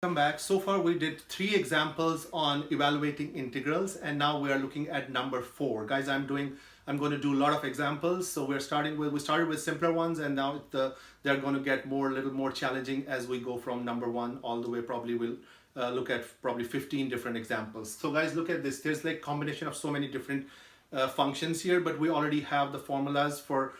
Welcome back. So far we did 3 examples on evaluating integrals, and now we are looking at number 4. Guys, I'm going to do a lot of examples. So we started with simpler ones, and now they're going to get a little more challenging as we go from number 1 all the way. Probably we'll look at probably 15 different examples. So guys, look at this. There's like combination of so many different functions here, but we already have the formulas for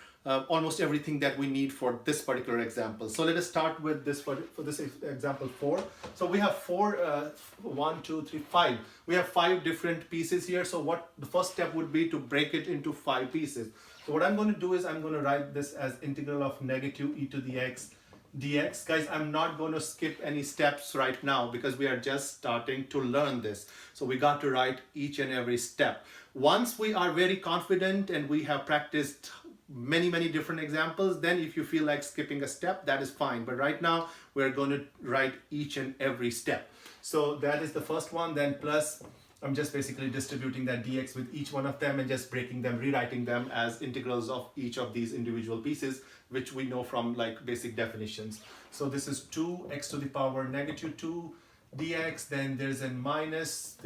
almost everything that we need for this particular example. So let us start with this for this example 4. So we have 1, 2, 3, 5. We have 5 different pieces here. So what the first step would be to break it into 5 pieces. So what I'm going to do is I'm going to write this as integral of negative e to the x dx. Guys, I'm not going to skip any steps right now because we are just starting to learn this. So we got to write each and every step. Once we are very confident and we have practiced many different examples, then if you feel like skipping a step, that is fine. But right now we're going to write each and every step. So that is the first one. Then plus, I'm just basically distributing that dx with each one of them and just breaking them, rewriting them as integrals of each of these individual pieces, which we know from like basic definitions. So this is 2x to the power negative 2 dx. Then there's a minus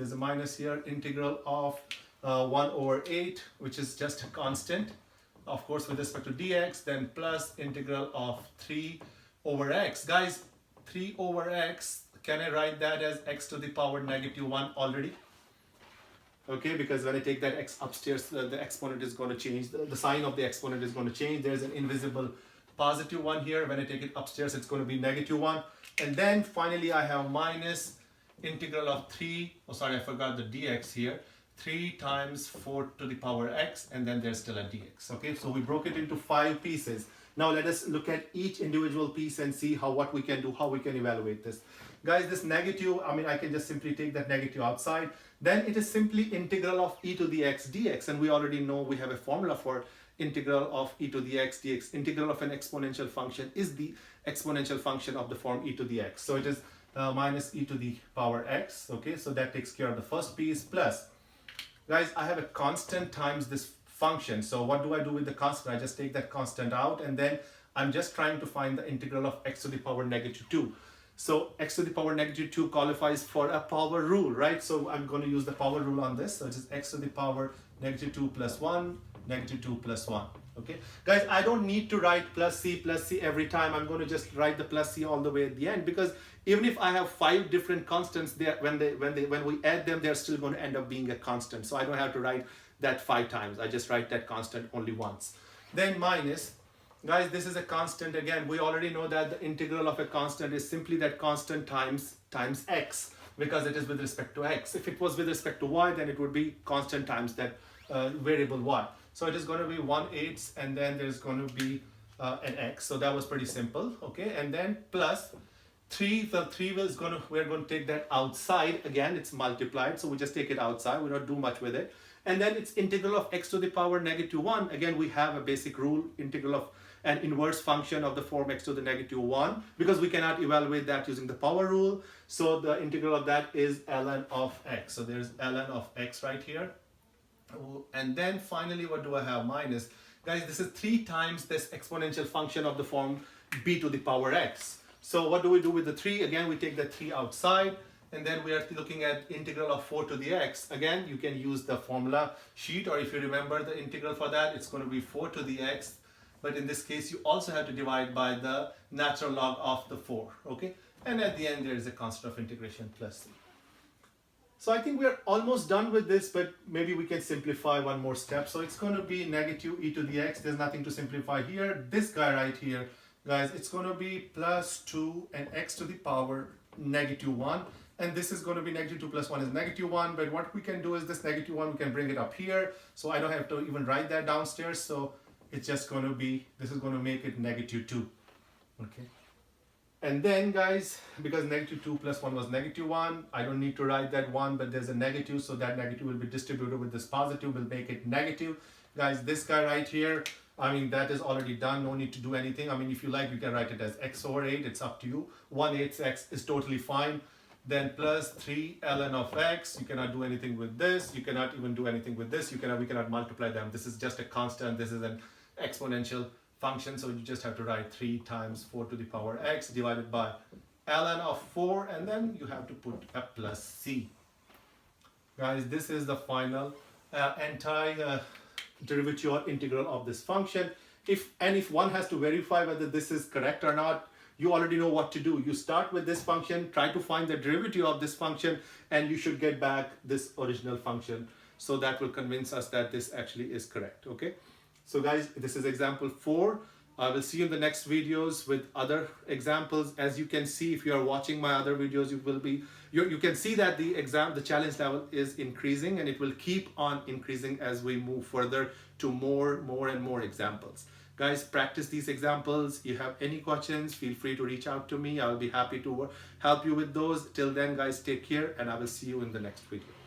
here, integral of 1 over 8, which is just a constant, of course, with respect to dx. Then plus integral of 3 over x. Guys, 3 over x, can I write that as x to the power negative 1 already? Okay, because when I take that x upstairs, the exponent is going to change. The sign of the exponent is going to change. There's an invisible positive 1 here. When I take it upstairs, it's going to be negative 1. And then finally, I have minus integral of 3. Oh, sorry, I forgot the dx here. 3 times 4 to the power x, and then there's still a dx. Okay, so we broke it into 5 pieces. Now let us look at each individual piece and see what we can do, how we can evaluate this. Guys, this negative, I can just simply take that negative outside. Then it is simply integral of e to the x dx, and we already know we have a formula for integral of e to the x dx. Integral of an exponential function is the exponential function of the form e to the x. So it is minus e to the power x. Okay, so that takes care of the first piece. Plus, guys, I have a constant times this function. So what do I do with the constant? I just take that constant out, and then I'm just trying to find the integral of x to the power negative 2. So x to the power negative 2 qualifies for a power rule, right? So I'm going to use the power rule on this. So it is x to the power negative 2 plus 1, negative 2 plus 1. Okay, guys, I don't need to write plus c every time. I'm going to just write the plus c all the way at the end, because even if I have 5 different constants there, when we add them, they're still going to end up being a constant. So I don't have to write that 5 times. I just write that constant only once. Then minus, guys, this is a constant. Again, we already know that the integral of a constant is simply that constant times x, because it is with respect to x. If it was with respect to y, then it would be constant times that variable y. So it is going to be 1/8, and then there's going to be an x. So that was pretty simple. Okay, and then plus 3. The 3 we're going to take that outside. Again, it's multiplied, so we just take it outside. We don't do much with it. And then it's integral of x to the power negative 1. Again, we have a basic rule, integral of an inverse function of the form x to the negative 1, because we cannot evaluate that using the power rule. So the integral of that is ln of x. So there's ln of x right here. And then finally, what do I have? Minus. Guys, this is 3 times this exponential function of the form b to the power x. So what do we do with the 3? Again, we take the 3 outside, and then we are looking at integral of 4 to the x. Again, you can use the formula sheet, or if you remember the integral for that, it's going to be 4 to the x. But in this case, you also have to divide by the natural log of the 4. Okay, and at the end, there is a constant of integration plus c. So I think we are almost done with this, but maybe we can simplify one more step. So it's going to be negative e to the x. There's nothing to simplify here. This guy right here, guys, it's going to be plus 2 and x to the power negative 1. And this is going to be negative 2 plus 1 is negative 1. But what we can do is this negative 1, we can bring it up here. So I don't have to even write that downstairs. So it's just going to be, this is going to make it negative 2. Okay. And then, guys, because negative 2 plus 1 was negative 1, I don't need to write that 1, but there's a negative, so that negative will be distributed with this positive, will make it negative. Guys, this guy right here, that is already done, no need to do anything. If you like, you can write it as x over 8, it's up to you. 1/8 x is totally fine. Then plus 3 ln of x, you cannot do anything with this, you cannot even do anything with this, we cannot multiply them. This is just a constant, this is an exponential function, so you just have to write 3 times 4 to the power x divided by ln of 4, and then you have to put a plus c. Guys, this is the final derivative or integral of this function. If one has to verify whether this is correct or not, you already know what to do. You start with this function, try to find the derivative of this function, and you should get back this original function. So that will convince us that this actually is correct, okay? So guys, this is example 4. I will see you in the next videos with other examples. As you can see, if you are watching my other videos, you can see that the challenge level is increasing, and it will keep on increasing as we move further to more and more examples. Guys, practice these examples. If you have any questions, feel free to reach out to me. I will be happy to help you with those. Till then, guys, take care, and I will see you in the next video.